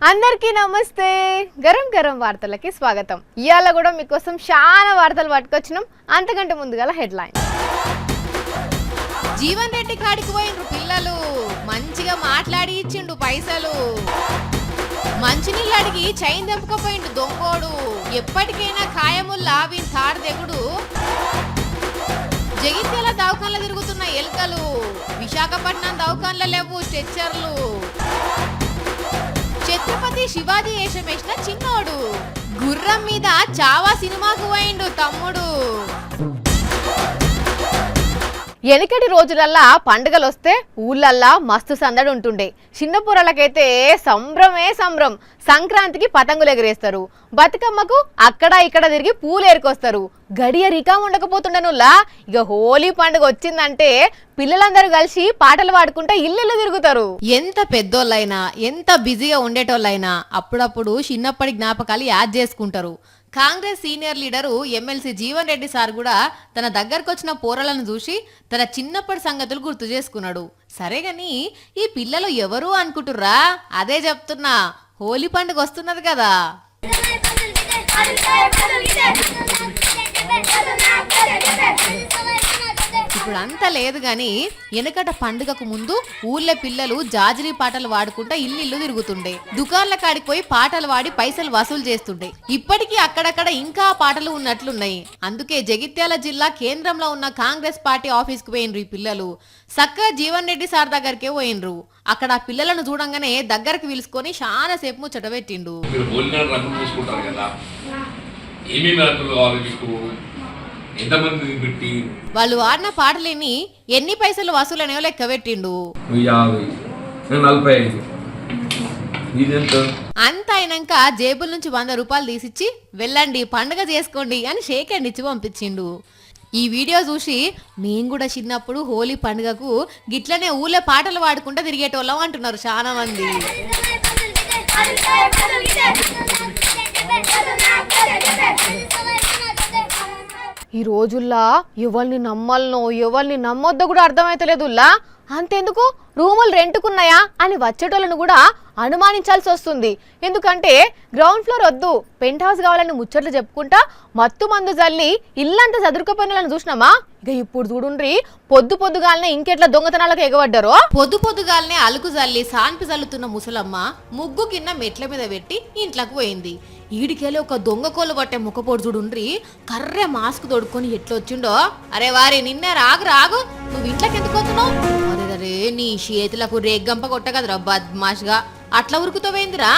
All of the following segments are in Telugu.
అందరికీ నమస్తే. గరం గరం వార్తలకి స్వాగతం. ఇయాల కూడా మీకోసం చాలా వార్తలు పట్టుకొచ్చినాం. అంతకంటే ముందుగా హెడ్లైన్. జీవన్ రెడ్డి కాడికి పోయినరు పిల్లలు, మంచిగా మాట్లాడి ఇచ్చిండు పైసలు. మంచినీళ్ళు అడిగి చైన్ తెంపుకపోయిండు దొంగోడు, ఎప్పటికైనా ఖాయముల్లా వీని తాడు తెగుడు. జగిత్యాల దవాఖాన్ల తిరుగుతున్న ఎలుకలు, విశాఖపట్నం దవాఖాన్ల లేవు స్ట్రెచ్చర్లు. ఛత్రపతి శివాజీ వేషం వేసిన చిన్నోడు, గుర్రం మీద చావా సినిమాకు పోయిండు తమ్ముడు. వెనకటి రోజులల్లా పండుగలు వస్తే ఊళ్ళల్లా మస్తు సందడి ఉంటుండే. చిన్న పొరలకైతే సంభ్రమే సంభ్రం. సంక్రాంతికి పతంగులు ఎగరేస్తారు, బతుకమ్మకు అక్కడ ఇక్కడ తిరిగి పూలు ఏరుకొస్తారు. గడియ రికా ఉండకపోతుండనులా ఇక హోలీ పండుగ వచ్చిందంటే పిల్లలందరూ కలిసి పాటలు పాడుకుంటా ఇల్లు తిరుగుతారు. ఎంత పెద్దోళ్ళైనా ఎంత బిజీగా ఉండేటోళ్ళైనా అప్పుడప్పుడు చిన్నప్పటి జ్ఞాపకాలు యాద్ చేసుకుంటారు. Congress senior leader MLC Jeevan Reddy sir కూడా తన దగ్గరకు వచ్చిన పోరలను చూసి తన చిన్నప్పటి సంగతులు గుర్తు చేసుకున్నాడు. సరేగాని ఈ పిల్లలు ఎవరు అనుకుంటుర్రా? అదే చెప్తున్నా, హోలీ పండుగ వస్తున్నది కదా. ఇప్పుడు అంతా లేదు గాని వెనకట పండుగకు ముందు ఊళ్ళో పిల్లలు జాజిరీ పాటలు వాడుకుంటా ఇల్లు తిరుగుతుండే. దుకాన్ల కాడికి పోయి పాటలు వాడి పైసలు వసూలు చేస్తుండే. ఇప్పటికీ అక్కడక్కడ ఇంకా పాటలు ఉన్నట్లున్నాయి. అందుకే జగిత్యాల జిల్లా కేంద్రంలో ఉన్న కాంగ్రెస్ పార్టీ ఆఫీస్ కు పోయినరు ఈ పిల్లలు. చక్కగా జీవన్ రెడ్డి సార్ దగ్గరికే పోయినరు. అక్కడ ఆ పిల్లలను చూడంగానే దగ్గరకు పిలుచుకొని చాలా సేపు ముచ్చట పెట్టిండు. వాళ్ళు వాడిన పాటలేని ఎన్ని పైసలు వసూలనేవో లెక్క పెట్టిండు. అంత అయినాక జేబుల నుంచి 100 రూపాయలు తీసిచ్చి వెళ్ళండి పండుగ చేసుకోండి అని షేక్ హ్యాండ్ ఇచ్చి పంపించిండు. ఈ వీడియో చూసి మేము కూడా చిన్నప్పుడు హోలీ పండుగకు గిట్లనే ఊళ్ళో పాటలు పాడుకుంటూ తిరిగేటోళ్ళం అంటున్నారు చాలా మంది. ఈ రోజుల్లా ఎవరిని నమ్మాలనో ఎవరిని నమ్మొద్దో కూడా అర్థమైతలేదుల్లా. అంతెందుకు రూములు రెంట్కున్నాయా అని వచ్చేటోళ్ళను కూడా అనుమానించాల్సి వస్తుంది. ఎందుకంటే గ్రౌండ్ ఫ్లోర్ వద్దు పెంట్ హౌస్ కావాలని ముచ్చట్లు చెప్పుకుంటా మత్తు మందు జల్లి ఇల్లంతా చదురుకుపోయిన చూసినామా. ఇక ఇప్పుడు చూడుండ్రి పొద్దుగాలనే ఇంకెట్లా దొంగతనాలకు ఎగబడ్డారో. పొద్దుగాలనే అలుకు జల్లి సాన్పి జల్లుతున్న ముసలమ్మ ముగ్గు కింద మెట్ల మీద పెట్టి ఇంట్లోకి పోయింది. ఈడికెళ్ళి ఒక దొంగ కోళ్ళు పట్టే ముఖపోడు చూడుండ్రి కర్రె మాస్క్ తొడుక్కొని ఎట్లొచ్చిండో. అరే వారి నిన్నే రాగు నువ్వు ఇంట్లోకి ఎందుకు వస్తున్నావు? అరే నీ చేతులకు రేగ్గంప కొట్టగదరా బద్మాష్గా, అట్లా ఉరుకుతావేందిరా?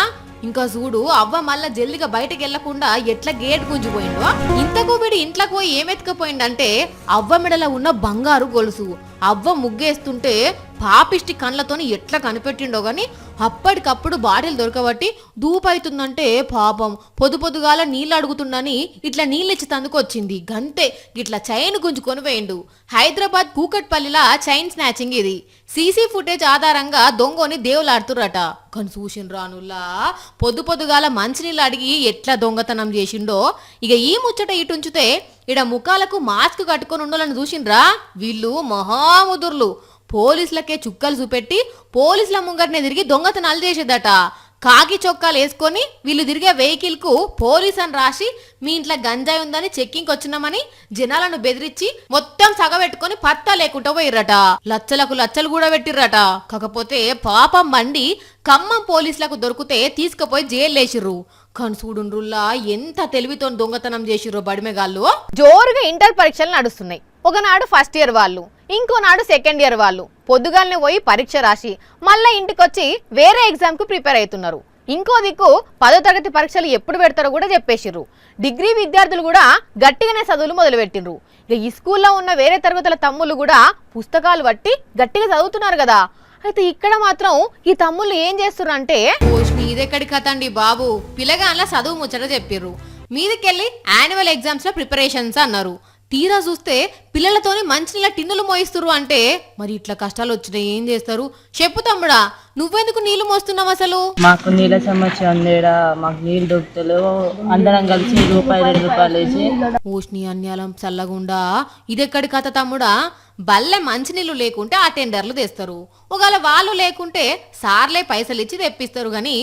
ఇంకా చూడు అవ్వ మళ్ళా జల్దిగా బయటకు వెళ్లకుండా ఎట్లా గేట్ గుంజిపోయిండో. ఇంతకు వీడి ఇంట్లోకి పోయి ఏమెత్తుకపోయిందంటే అవ్వ మెడలో ఉన్న బంగారు గొలుసు. అవ్వ ముగ్గేస్తుంటే పాపిష్టి కళ్ళతోని ఎట్లా కనిపెట్టిండో గాని అప్పటికప్పుడు బాటిల్ దొరకబట్టి దూపైతుందంటే పాపం పొద్దుగాల నీళ్ళు అడుగుతుండని ఇట్లా నీళ్ళిచ్చి తందుకొచ్చింది. గంతే ఇట్లా చైన్ గుంజుకొని పోయిండు. హైదరాబాద్ కూకట్పల్లిలా చైన్ స్నాచింగ్ ఇది. సీసీ ఫుటేజ్ ఆధారంగా దొంగని దేవులాడుతుర్రట. కానీ చూసిన రానుల్లా పొద్దుగాల మంచినీళ్ళు అడిగి ఎట్లా దొంగతనం చేసిండో. ఇక ఈ ముచ్చట ఇటుంచితే ఇడ ముఖాలకు మాస్క్ కట్టుకొని ఉండాలని చూసిండ్రా వీళ్ళు మహాముదుర్లు. పోలీసులకే చుక్కలు చూపెట్టి పోలీసుల ముంగటనే తిరిగి దొంగతనాలు చేసేదట. కాకి చొక్కాలు వేసుకొని వీళ్ళు తిరిగే వెహికల్ కు పోలీస్ అని రాసి మీ ఇంట్లో గంజాయి ఉందని చెక్కింగ్ వచ్చినామని జనాలను బెదిరించి మొత్తం సగబెట్టుకొని పత్తా లేకుండా పోయిర్రట. లచ్చలు కూడా పెట్టిర్రట. కాకపోతే పాపం బండి ఖమ్మం పోలీసులకు దొరికితే తీసుకుపోయి జైలు వేసిర్రు. కానీ చూడుండ్రుల్లా ఎంత తెలివితో దొంగతనం చేసిర్రో బడిమెగాళ్ళు. జోరుగా ఇంటర్ పరీక్షలు నడుస్తున్నాయి. ఒకనాడు ఫస్ట్ ఇయర్ వాళ్ళు, ఇంకోనాడు సెకండ్ ఇయర్ వాళ్ళు పొద్దుగాలనే పోయి పరీక్ష రాసి మళ్ళీ ఇంటికొచ్చి వేరే ఎగ్జామ్ కు ప్రిపేర్ అవుతున్నారు. ఇంకో దిక్కు 10వ తరగతి పరీక్షలు ఎప్పుడు పెడతారో కూడా చెప్పేసిర్రు. డిగ్రీ విద్యార్థులు కూడా గట్టిగానే చదువులు మొదలు పెట్టిండ్రు. ఇక ఈ స్కూల్లో ఉన్న వేరే తరగతుల తమ్ముళ్ళు కూడా పుస్తకాలు పట్టి గట్టిగా చదువుతున్నారు కదా. అయితే ఇక్కడ మాత్రం ఈ తమ్ముళ్ళు ఏం చేస్తున్నారు అంటే, ఇదెక్కడి కథ అండి బాబు, పిల్లగాళ్ళ చదువు ముచ్చట చెప్పిర్రు. మీదకెళ్ళి యాన్యువల్ ఎగ్జామ్స్ లో ప్రిపరేషన్స్ అన్నారు. తీరా చూస్తే పిల్లలతోని మంచినీళ్ళ టిన్నులు మోయిస్తురు అంటే మరి ఇట్లా కష్టాలు వచ్చినాయి ఏం చేస్తారు చెప్పు తమ్ముడా, నువ్వెందుకు నీళ్లు మోస్తున్నావు? అసలు మాకు నీళ్ళ సమస్య ఉందేడా, మాకు నీళ్ళు దొరుకుతలేవు. అందరం కలిసి ₹2 వేసి ఊష్ణి అన్యాలం చల్లగుండా. ఇదెక్కడి కథ తమ్ముడా? బల్లె మంచినీళ్ళు లేకుంటే ఆ టెండర్లు తెస్తారు. ఒకవేళ వాళ్ళు లేకుంటే సార్లే పైసలు ఇచ్చి తెప్పిస్తారు. కానీ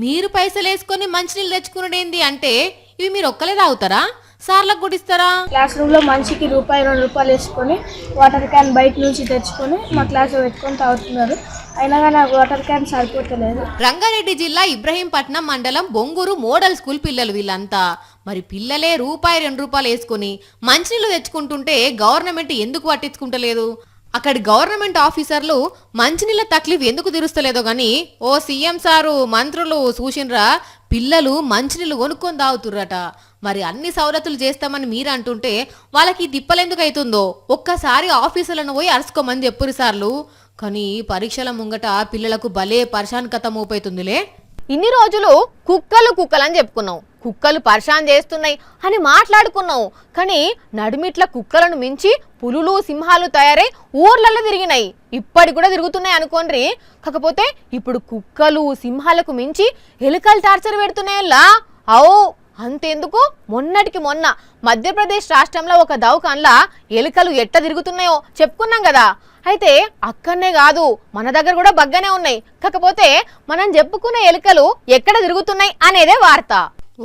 మీరు పైసలు వేసుకొని మంచినీళ్ళు తెచ్చుకునేది అంటే ఇవి మీరు ఒక్కలే తాగుతారా, సార్లకు కూడా ఇస్తారా? క్లాస్ రూమ్లో మనిషికి ₹2 వేసుకొని వాటర్ క్యాన్ బయట నుంచి తెచ్చుకొని మా క్లాస్లో పెట్టుకొని తాగుతున్నారు. అయినా కానీ నాకు వాటర్ క్యాన్ సరిపోతలేదు. రంగారెడ్డి జిల్లా ఇబ్రహీంపట్నం మండలం బొంగూరు మోడల్ స్కూల్ పిల్లలు వీళ్ళంతా. మరి పిల్లలే ₹2 వేసుకొని మంచినీళ్ళు తెచ్చుకుంటుంటే గవర్నమెంట్ ఎందుకు పట్టించుకుంటలేదు? అక్కడి గవర్నమెంట్ ఆఫీసర్లు మంచినీళ్ళ తక్లీఫ్ ఎందుకు తీరుస్తలేదో గాని ఓ సీఎం సారు మంత్రులు చూసినరా పిల్లలు మంచినీళ్ళు కొనుక్కొని తాగుతుర్రట. మరి అన్ని సౌలతులు చేస్తామని మీరు అంటుంటే వాళ్ళకి దిప్పలెందుకు అవుతుందో ఒక్కసారి ఆఫీసులను పోయి అరుచుకోమని చెప్పురు సార్లు. కానీ పరీక్షల ముంగట పిల్లలకు భలే పరిశాన్ కథ మోపైతుందిలే. ఇన్ని రోజులు కుక్కలు అని చెప్పుకున్నావు, కుక్కలు పరిశాన్ చేస్తున్నాయి అని మాట్లాడుకున్నావు. కానీ నడిమిట్ల కుక్కలను మించి పులులు సింహాలు తయారై ఊర్లలో తిరిగినాయి, ఇప్పటి కూడా తిరుగుతున్నాయి అనుకోండి. కాకపోతే ఇప్పుడు కుక్కలు సింహాలకు మించి ఎలుకలు టార్చర్ పెడుతున్నాయల్లా. అవు అంతెందుకు, మొన్నటికి మొన్న మధ్యప్రదేశ్ రాష్ట్రంలో ఒక దవాఖాన్లా ఎలుకలు ఎట్ట తిరుగుతున్నాయో చెప్పుకున్నాం కదా. అయితే అక్కడనే కాదు మన దగ్గర కూడా బగ్గనే ఉన్నాయి. కాకపోతే మనం చెప్పుకున్న ఎలుకలు ఎక్కడ తిరుగుతున్నాయి అనేదే వార్త.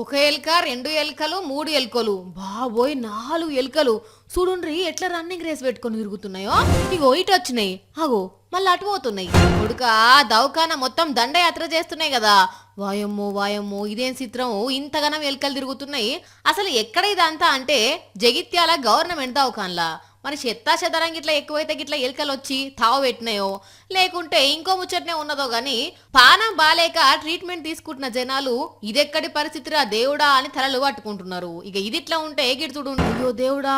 ఒక ఎలుక, 2 ఎలుకలు, 3 ఎలుకలు, బాబోయ్ 4 ఎలుకలు చూడుండ్రి ఎట్లా రన్నింగ్ రేస్ పెట్టుకొని తిరుగుతున్నాయో. ఇగో ఇటు వచ్చినాయి, అగో మళ్ళీ అటు పోతున్నాయి. కొడుక దవాఖానా మొత్తం దండయాత్ర చేస్తున్నాయి కదా. వాయమ్మో ఇదేం చిత్రం, ఇంతగానం ఎలుకలు తిరుగుతున్నాయి. అసలు ఎక్కడ ఇదంతా అంటే జగిత్యాల గవర్నమెంట్ దవాఖాన్లా. మరి చెత్తాచెదరం గిట్లా ఎక్కువైతే గిట్లా ఎలుకలు వచ్చి తావు పెట్టినాయో లేకుంటే ఇంకో ముచ్చటనే ఉన్నదో గాని పానం బాలేక ట్రీట్మెంట్ తీసుకుంటున్న జనాలు ఇదెక్కడి పరిస్థితిరా దేవుడా అని తలలు పట్టుకుంటున్నారు. ఇక ఇదిట్లా ఉంటే గిడుతుడు, అయ్యో దేవుడా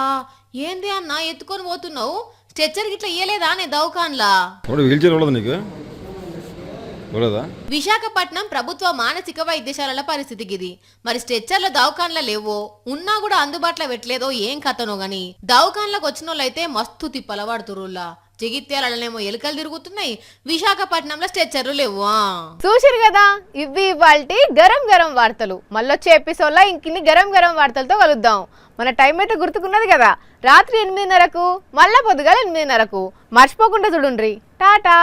ఏంది అన్న ఎత్తుకొని పోతున్నావు, స్ట్రెచ్చర్ గిట్లా ఇయ్యలేదా నే దవాఖాన్లా? విశాఖపట్నం ప్రభుత్వ మానసిక వైద్యశాలల పరిస్థితి గిది. మరి స్ట్రెచ్చర్ల దవాఖాన్ల లేవో, ఉన్నా కూడా అందుబాటులో పెట్టలేదో ఏం కథనో గాని దవాఖాన్లకు వచ్చిన వాళ్ళైతే మస్తు తిప్పల పడుతురులా. జగిత్యాలనేమో ఎలుకలు తిరుగుతున్నాయి, విశాఖపట్నంలో స్ట్రెచ్చర్లు లేవు. చూసిరు కదా, ఇవి ఇవాల్టి గరం వార్తలు. మళ్ళొచ్చే ఎపిసోడ్లో ఇంకిన్ని గరం వార్తలతో కలుద్దాం. మన టైం అయితే గుర్తుకున్నది కదా, రాత్రి 8:30కు మళ్ళా పొద్దుగాల 8:30కు. మర్చిపోకుండా చూడుండ్రి. టాటా.